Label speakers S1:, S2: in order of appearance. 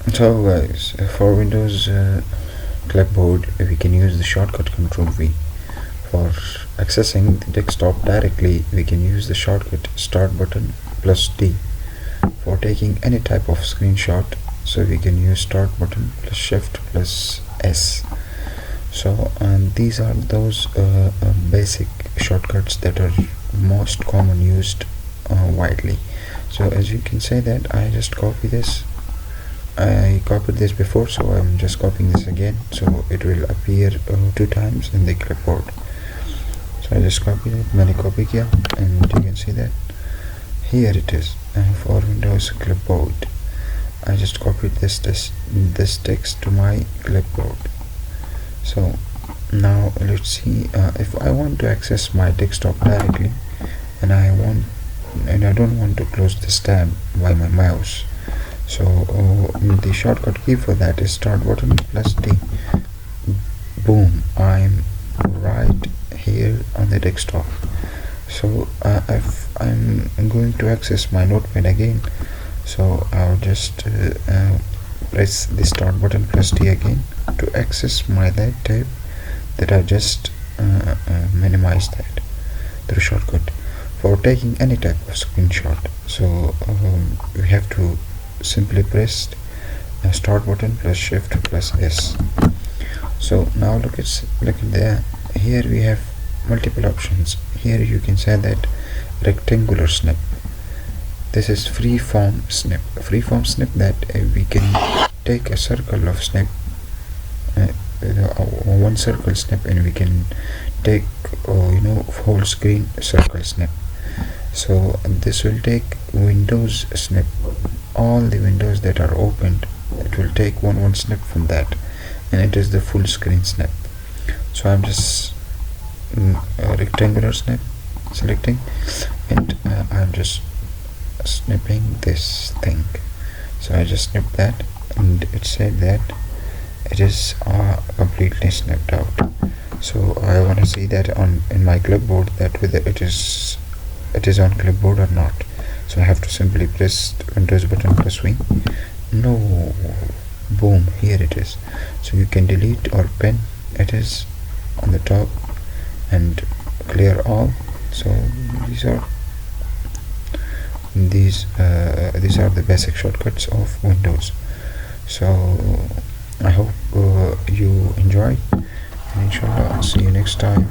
S1: So guys, for Windows clipboard, we can use the shortcut Control V. For accessing the desktop directly, we can use the shortcut Start button plus D. For taking any type of screenshot, so we can use Start button plus Shift plus S. So and these are those basic shortcuts that are most common used widely. So as you can say that I just copy this. I copied this before, so I'm just copying this again, so it will appear 2 times in the clipboard. So I just copied it, मैंने copy किया, and you can see that here it is. For Windows clipboard, I just copied this text to my clipboard. So now let's see if I want to access my desktop directly, and I don't want to close this tab by my mouse. So the shortcut key for that is Start button plus D. Boom, I'm right here on the desktop. So if I'm going to access my notepad again, so I'll just press the Start button plus D again to access that tab that I just minimized that through shortcut. For taking any type of screenshot, so we have to simply press Start button plus Shift plus S. So now look at there. Here we have multiple options. Here you can say that rectangular snip. This is freeform snip. Freeform snip that we can take a circle of snip, one circle snip, and we can take whole screen circle snip. So this will take Windows snip, all the windows that are opened, it will take one snip from that, and it is the full screen snip. So I'm just rectangular snip selecting, and I'm just snipping this thing. So I just snipped that, and it said that it is completely snipped out. So I want to see that in my clipboard, that whether it is on clipboard or not. So I have to simply press Windows button plus V. No, boom, here it is. So you can delete or pin, it is on the top, and clear all. So these are the basic shortcuts of Windows. So I hope you enjoy, and inshallah see you next time.